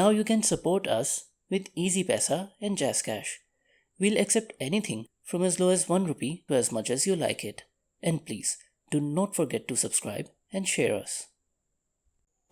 Now you can support us with Easy Paisa and Jazz Cash. We'll accept anything from as low as 1 rupee to as much as you like it. And please, do not forget to subscribe and share us.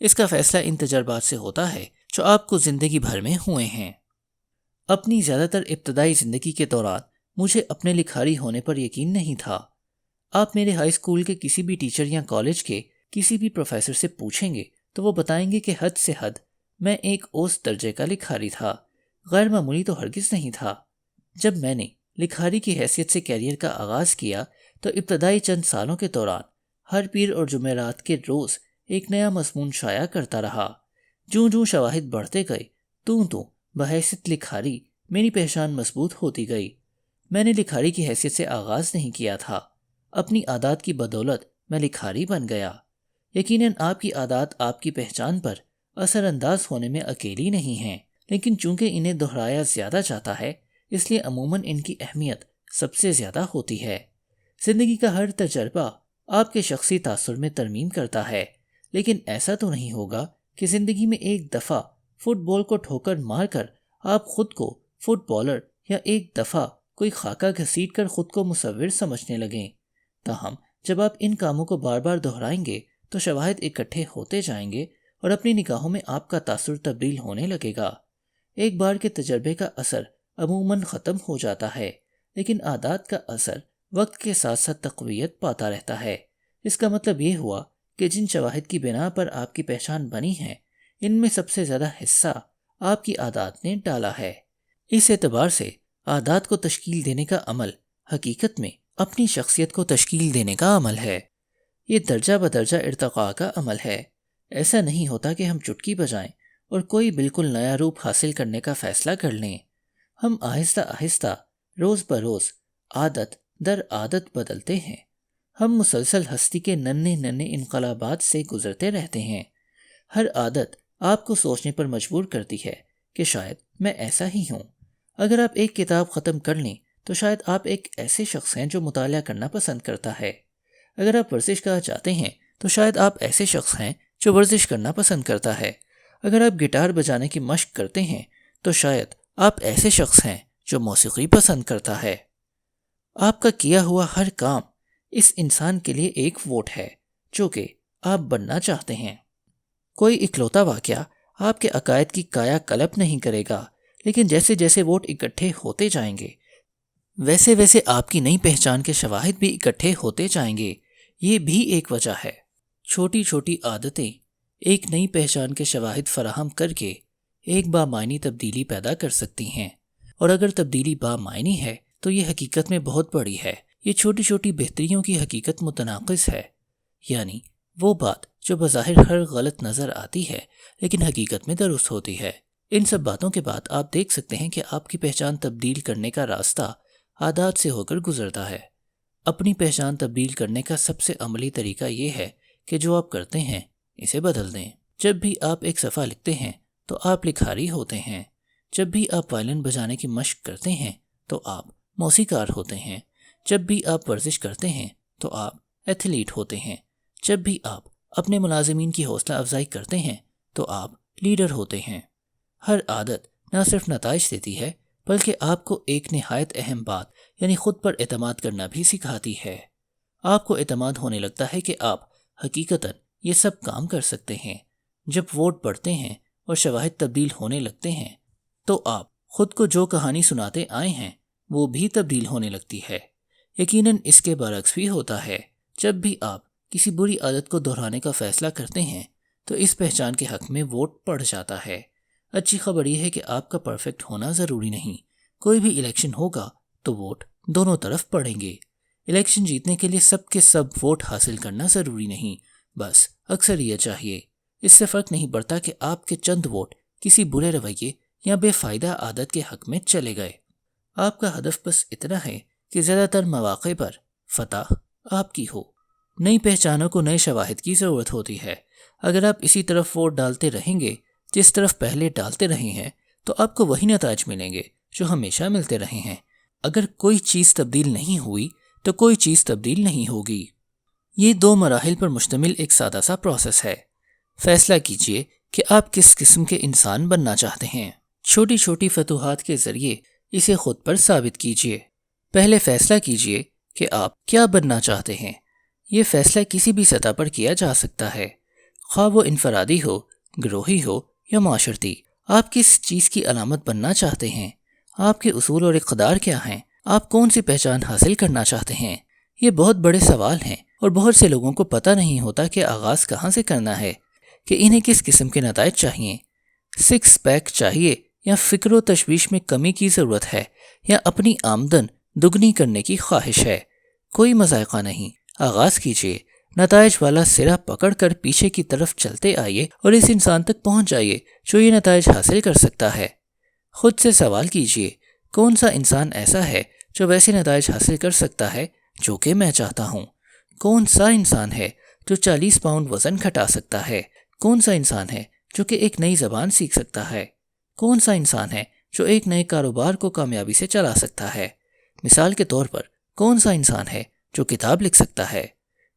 اس کا فیصلہ ان تجربات سے ہوتا ہے جو آپ کو زندگی بھر میں ہوئے ہیں۔ اپنی زیادہ تر ابتدائی زندگی کے دوران مجھے اپنے لکھاری ہونے پر یقین نہیں تھا۔ آپ میرے ہائی اسکول کے کسی بھی ٹیچر یا کالج کے کسی بھی پروفیسر سے پوچھیں گے تو وہ بتائیں گے کہ حد سے حد میں ایک اوسط درجے کا لکھاری تھا، غیر معمولی تو ہرگز نہیں تھا۔ جب میں نے لکھاری کی حیثیت سے کیریئر کا آغاز کیا تو ابتدائی چند سالوں کے دوران ہر پیر اور جمعرات کے روز ایک نیا مضمون شائع کرتا رہا۔ جوں جوں شواہد بڑھتے گئے تو بحیثیت لکھاری میری پہچان مضبوط ہوتی گئی۔ میں نے لکھاری کی حیثیت سے آغاز نہیں کیا تھا، اپنی عادات کی بدولت میں لکھاری بن گیا۔ یقیناً آپ کی عادات آپ کی پہچان پر اثر انداز ہونے میں اکیلی نہیں ہیں، لیکن چونکہ انہیں دہرایا زیادہ جاتا ہے اس لیے عموماً ان کی اہمیت سب سے زیادہ ہوتی ہے۔ زندگی کا ہر تجربہ آپ کے شخصی تاثر میں ترمیم کرتا ہے، لیکن ایسا تو نہیں ہوگا کہ زندگی میں ایک دفعہ فٹ بال کو ٹھوکر مار کر آپ خود کو فٹ بالر یا ایک دفعہ کوئی خاکہ گھسیٹ کر خود کو مصور سمجھنے لگیں۔ تاہم جب آپ ان کاموں کو بار بار دہرائیں گے تو شواہد اکٹھے ہوتے جائیں گے اور اپنی نگاہوں میں آپ کا تاثر تبدیل ہونے لگے گا۔ ایک بار کے تجربے کا اثر عموماً ختم ہو جاتا ہے، لیکن عادات کا اثر وقت کے ساتھ ساتھ تقویت پاتا رہتا ہے۔ اس کا مطلب یہ ہوا کہ جن شواہد کی بنا پر آپ کی پہچان بنی ہے ان میں سب سے زیادہ حصہ آپ کی عادات نے ڈالا ہے۔ اس اعتبار سے عادات کو تشکیل دینے کا عمل حقیقت میں اپنی شخصیت کو تشکیل دینے کا عمل ہے۔ یہ درجہ بدرجہ ارتقاء کا عمل ہے۔ ایسا نہیں ہوتا کہ ہم چٹکی بجائیں اور کوئی بالکل نیا روپ حاصل کرنے کا فیصلہ کر لیں۔ ہم آہستہ آہستہ روز بروز عادت در عادت بدلتے ہیں۔ ہم مسلسل ہستی کے ننھے ننھے انقلابات سے گزرتے رہتے ہیں۔ ہر عادت آپ کو سوچنے پر مجبور کرتی ہے کہ شاید میں ایسا ہی ہوں۔ اگر آپ ایک کتاب ختم کر لیں تو شاید آپ ایک ایسے شخص ہیں جو مطالعہ کرنا پسند کرتا ہے۔ اگر آپ ورزش گاہ جاتے ہیں تو شاید آپ ایسے شخص ہیں جو ورزش کرنا پسند کرتا ہے۔ اگر آپ گٹار بجانے کی مشق کرتے ہیں تو شاید آپ ایسے شخص ہیں جو موسیقی پسند کرتا ہے۔ آپ کا کیا ہوا ہر کام اس انسان کے لیے ایک ووٹ ہے جو کہ آپ بننا چاہتے ہیں۔ کوئی اکلوتا واقعہ آپ کے عقائد کی کایا کلپ نہیں کرے گا، لیکن جیسے جیسے ووٹ اکٹھے ہوتے جائیں گے ویسے ویسے آپ کی نئی پہچان کے شواہد بھی اکٹھے ہوتے جائیں گے۔ یہ بھی ایک وجہ ہے۔ چھوٹی چھوٹی عادتیں ایک نئی پہچان کے شواہد فراہم کر کے ایک بامعنی تبدیلی پیدا کر سکتی ہیں، اور اگر تبدیلی بامعنی ہے تو یہ حقیقت میں بہت بڑی ہے۔ یہ چھوٹی چھوٹی بہتریوں کی حقیقت متناقض ہے، یعنی وہ بات جو بظاہر ہر غلط نظر آتی ہے لیکن حقیقت میں درست ہوتی ہے۔ ان سب باتوں کے بعد آپ دیکھ سکتے ہیں کہ آپ کی پہچان تبدیل کرنے کا راستہ عادات سے ہو کر گزرتا ہے۔ اپنی پہچان تبدیل کرنے کا سب سے عملی طریقہ یہ ہے کہ جو آپ کرتے ہیں اسے بدل دیں۔ جب بھی آپ ایک صفحہ لکھتے ہیں تو آپ لکھاری ہوتے ہیں۔ جب بھی آپ وائلن بجانے کی مشق کرتے ہیں تو آپ موسیقار ہوتے ہیں۔ جب بھی آپ ورزش کرتے ہیں تو آپ ایتھلیٹ ہوتے ہیں۔ جب بھی آپ اپنے ملازمین کی حوصلہ افزائی کرتے ہیں تو آپ لیڈر ہوتے ہیں۔ ہر عادت نہ صرف نتائج دیتی ہے بلکہ آپ کو ایک نہایت اہم بات یعنی خود پر اعتماد کرنا بھی سکھاتی ہے۔ آپ کو اعتماد ہونے لگتا ہے کہ آپ حقیقتاً یہ سب کام کر سکتے ہیں۔ جب ووٹ بڑھتے ہیں اور شواہد تبدیل ہونے لگتے ہیں تو آپ خود کو جو کہانی سناتے آئے ہیں وہ بھی تبدیل ہونے لگتی ہے۔ یقیناً اس کے برعکس بھی ہوتا ہے۔ جب بھی آپ کسی بری عادت کو دہرانے کا فیصلہ کرتے ہیں تو اس پہچان کے حق میں ووٹ پڑ جاتا ہے۔ اچھی خبر یہ ہے کہ آپ کا پرفیکٹ ہونا ضروری نہیں۔ کوئی بھی الیکشن ہوگا تو ووٹ دونوں طرف پڑیں گے۔ الیکشن جیتنے کے لیے سب کے سب ووٹ حاصل کرنا ضروری نہیں، بس اکثریت چاہیے۔ اس سے فرق نہیں پڑتا کہ آپ کے چند ووٹ کسی برے رویے یا بے فائدہ عادت کے حق میں چلے گئے۔ آپ کا ہدف بس اتنا ہے کہ زیادہ تر مواقع پر فتح آپ کی ہو۔ نئی پہچانوں کو نئے شواہد کی ضرورت ہوتی ہے۔ اگر آپ اسی طرف ووٹ ڈالتے رہیں گے جس طرف پہلے ڈالتے رہے ہیں تو آپ کو وہی نتائج ملیں گے جو ہمیشہ ملتے رہے ہیں۔ اگر کوئی چیز تبدیل نہیں ہوئی تو کوئی چیز تبدیل نہیں ہوگی۔ یہ 2 مراحل پر مشتمل ایک سادہ سا پروسیس ہے۔ فیصلہ کیجئے کہ آپ کس قسم کے انسان بننا چاہتے ہیں۔ چھوٹی چھوٹی فتوحات کے ذریعے اسے خود پر ثابت کیجئے۔ پہلے فیصلہ کیجئے کہ آپ کیا بننا چاہتے ہیں۔ یہ فیصلہ کسی بھی سطح پر کیا جا سکتا ہے۔ خواہ وہ انفرادی ہو، گروہی ہو یا معاشرتی۔ آپ کس چیز کی علامت بننا چاہتے ہیں؟ آپ کے اصول اور اقدار کیا ہیں؟ آپ کون سی پہچان حاصل کرنا چاہتے ہیں؟ یہ بہت بڑے سوال ہیں اور بہت سے لوگوں کو پتہ نہیں ہوتا کہ آغاز کہاں سے کرنا ہے، کہ انہیں کس قسم کے نتائج چاہیے۔ 6 پیک چاہیے یا فکر و تشویش میں کمی کی ضرورت ہے، یا اپنی آمدن دگنی کرنے کی خواہش ہے؟ کوئی مذائقہ نہیں، آغاز کیجیے۔ نتائج والا سرا پکڑ کر پیچھے کی طرف چلتے آئیے اور اس انسان تک پہنچ جائیے جو یہ نتائج حاصل کر سکتا ہے۔ خود سے سوال کیجیے، کون سا انسان ایسا ہے جو ویسے نتائج حاصل کر سکتا ہے جو کہ میں چاہتا ہوں؟ کون سا انسان ہے جو 40 پاؤنڈ وزن گھٹا سکتا ہے؟ کون سا انسان ہے جو کہ ایک نئی زبان سیکھ سکتا ہے؟ کون سا انسان ہے جو ایک نئے کاروبار کو کامیابی سے چلا سکتا ہے؟ مثال کے طور پر، کون سا انسان ہے جو کتاب لکھ سکتا ہے؟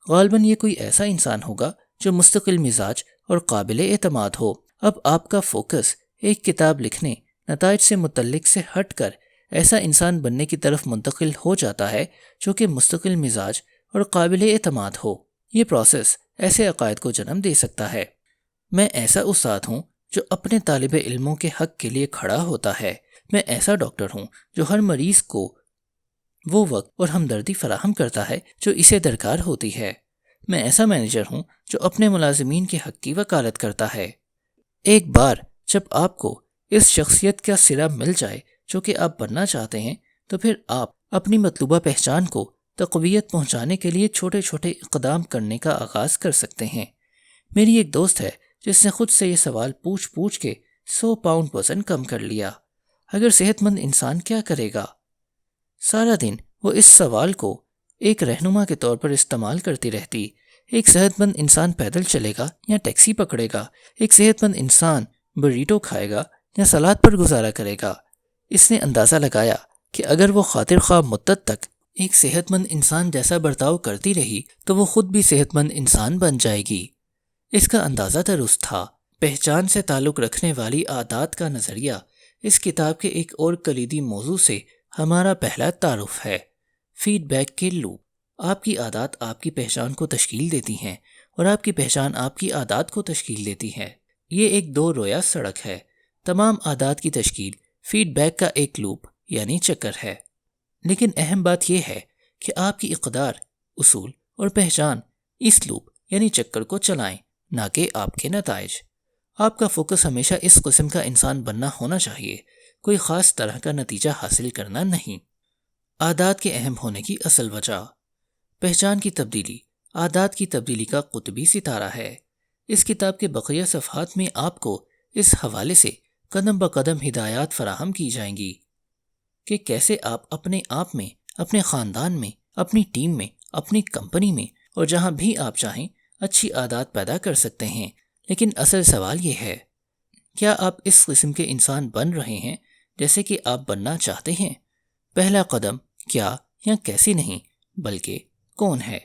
غالباً یہ کوئی ایسا انسان ہوگا جو مستقل مزاج اور قابل اعتماد ہو۔ اب آپ کا فوکس ایک کتاب لکھنے، نتائج سے متعلق سے ہٹ کر ایسا انسان بننے کی طرف منتقل ہو جاتا ہے جو کہ مستقل مزاج اور قابل اعتماد ہو۔ یہ پروسیس ایسے عقائد کو جنم دے سکتا ہے۔ میں ایسا استاد ہوں جو اپنے طالب علموں کے حق کے لیے کھڑا ہوتا ہے۔ میں ایسا ڈاکٹر ہوں جو ہر مریض کو وہ وقت اور ہمدردی فراہم کرتا ہے جو اسے درکار ہوتی ہے۔ میں ایسا مینیجر ہوں جو اپنے ملازمین کے حق کی وکالت کرتا ہے۔ ایک بار جب آپ کو اس شخصیت کا سرا مل جائے جو کہ آپ بننا چاہتے ہیں، تو پھر آپ اپنی مطلوبہ پہچان کو تقویت پہنچانے کے لیے چھوٹے چھوٹے اقدام کرنے کا آغاز کر سکتے ہیں۔ میری ایک دوست ہے جس نے خود سے یہ سوال پوچھ کے 100 پاؤنڈ وزن کم کر لیا۔ اگر صحت مند انسان کیا کرے گا؟ سارا دن وہ اس سوال کو ایک رہنما کے طور پر استعمال کرتی رہتی۔ ایک صحت مند انسان پیدل چلے گا یا ٹیکسی پکڑے گا؟ ایک صحت مند انسان بریٹو کھائے گا یا سلاد پر گزارا کرے گا؟ اس نے اندازہ لگایا کہ اگر وہ خاطر خواہ مدت تک ایک صحت مند انسان جیسا برتاؤ کرتی رہی تو وہ خود بھی صحت مند انسان بن جائے گی۔ اس کا اندازہ درست تھا۔ پہچان سے تعلق رکھنے والی عادات کا نظریہ اس کتاب کے ایک اور کلیدی موضوع سے ہمارا پہلا تعارف ہے۔ فیڈ بیک کے لوپ۔ آپ کی عادات آپ کی پہچان کو تشکیل دیتی ہیں اور آپ کی پہچان آپ کی عادات کو تشکیل دیتی ہے۔ یہ ایک دو رویہ سڑک ہے۔ تمام عادات کی تشکیل فیڈ بیک کا ایک لوپ یعنی چکر ہے۔ لیکن اہم بات یہ ہے کہ آپ کی اقدار، اصول اور پہچان اس لوپ یعنی چکر کو چلائیں، نہ کہ آپ کے نتائج۔ آپ کا فوکس ہمیشہ اس قسم کا انسان بننا ہونا چاہیے، کوئی خاص طرح کا نتیجہ حاصل کرنا نہیں۔ عادات کے اہم ہونے کی اصل وجہ۔ پہچان کی تبدیلی عادات کی تبدیلی کا قطبی ستارہ ہے۔ اس کتاب کے بقیہ صفحات میں آپ کو اس حوالے سے قدم بقدم ہدایات فراہم کی جائیں گی کہ کیسے آپ اپنے آپ میں، اپنے خاندان میں، اپنی ٹیم میں، اپنی کمپنی میں اور جہاں بھی آپ چاہیں اچھی عادات پیدا کر سکتے ہیں۔ لیکن اصل سوال یہ ہے، کیا آپ اس قسم کے انسان بن رہے ہیں جیسے کہ آپ بننا چاہتے ہیں؟ پہلا قدم کیا یا کیسی نہیں، بلکہ کون ہے۔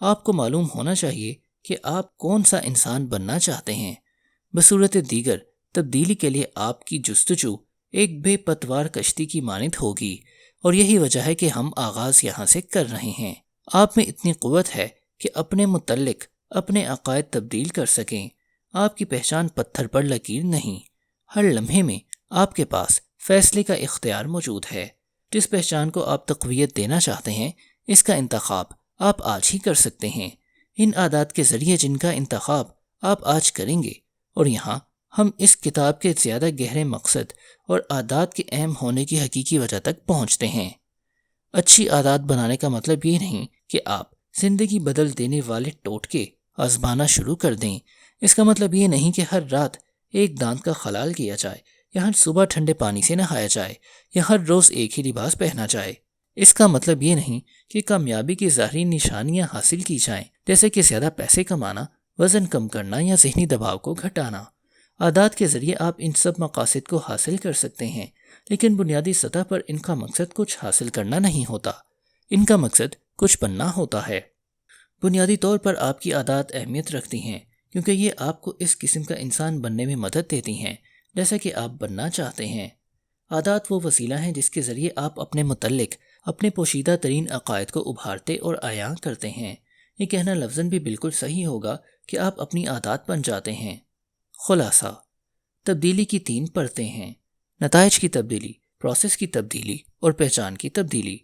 آپ کو معلوم ہونا چاہیے کہ آپ کون سا انسان بننا چاہتے ہیں۔ بصورت دیگر تبدیلی کے لیے آپ کی جستجو ایک بے پتوار کشتی کی مانند ہوگی، اور یہی وجہ ہے کہ ہم آغاز یہاں سے کر رہے ہیں۔ آپ میں اتنی قوت ہے کہ اپنے متعلق اپنے عقائد تبدیل کر سکیں۔ آپ کی پہچان پتھر پر لکیر نہیں، ہر لمحے میں آپ کے پاس فیصلے کا اختیار موجود ہے۔ جس پہچان کو آپ تقویت دینا چاہتے ہیں، اس کا انتخاب آپ آج ہی کر سکتے ہیں۔ ان عادات کے ذریعے جن کا انتخاب آپ آج کریں گے، اور یہاں ہم اس کتاب کے زیادہ گہرے مقصد اور عادات کے اہم ہونے کی حقیقی وجہ تک پہنچتے ہیں۔ اچھی عادات بنانے کا مطلب یہ نہیں کہ آپ زندگی بدل دینے والے ٹوٹکے آزمانا شروع کر دیں۔ اس کا مطلب یہ نہیں کہ ہر رات ایک دانت کا خلال کیا جائے، یا ہر صبح ٹھنڈے پانی سے نہایا جائے، یا ہر روز ایک ہی لباس پہنا جائے۔ اس کا مطلب یہ نہیں کہ کامیابی کی ظاہری نشانیاں حاصل کی جائیں، جیسے کہ زیادہ پیسے کمانا، وزن کم کرنا یا ذہنی دباؤ کو گھٹانا۔ عادات کے ذریعے آپ ان سب مقاصد کو حاصل کر سکتے ہیں، لیکن بنیادی سطح پر ان کا مقصد کچھ حاصل کرنا نہیں ہوتا، ان کا مقصد کچھ بننا ہوتا ہے۔ بنیادی طور پر آپ کی عادات اہمیت رکھتی ہیں کیونکہ یہ آپ کو اس قسم کا انسان بننے میں مدد دیتی ہیں جیسا کہ آپ بننا چاہتے ہیں۔ عادات وہ وسیلہ ہیں جس کے ذریعے آپ اپنے متعلق اپنے پوشیدہ ترین عقائد کو ابھارتے اور عیاں کرتے ہیں۔ یہ کہنا لفظاً بھی بالکل صحیح ہوگا کہ آپ اپنی عادات بن جاتے ہیں۔ خلاصہ، تبدیلی کی 3 پرتیں ہیں: نتائج کی تبدیلی، پروسیس کی تبدیلی اور پہچان کی تبدیلی۔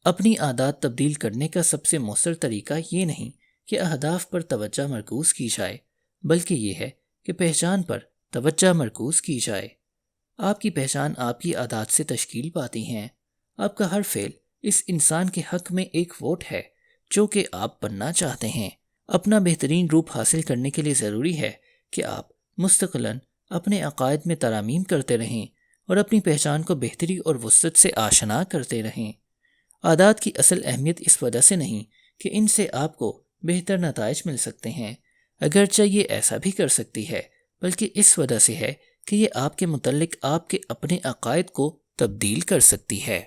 اپنی عادات تبدیل کرنے کا سب سے مؤثر طریقہ یہ نہیں کہ اہداف پر توجہ مرکوز کی جائے، بلکہ یہ ہے کہ پہچان پر توجہ مرکوز کی جائے۔ آپ کی پہچان آپ کی عادات سے تشکیل پاتی ہیں۔ آپ کا ہر فعل اس انسان کے حق میں ایک ووٹ ہے جو کہ آپ بننا چاہتے ہیں۔ اپنا بہترین روپ حاصل کرنے کے لیے ضروری ہے کہ آپ مستقلاً اپنے عقائد میں ترامیم کرتے رہیں اور اپنی پہچان کو بہتری اور وسعت سے آشنا کرتے رہیں۔ عادات کی اصل اہمیت اس وجہ سے نہیں کہ ان سے آپ کو بہتر نتائج مل سکتے ہیں، اگرچہ یہ ایسا بھی کر سکتی ہے، بلکہ اس وجہ سے ہے کہ یہ آپ کے متعلق آپ کے اپنے عقائد کو تبدیل کر سکتی ہے۔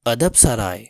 ادب سرائے۔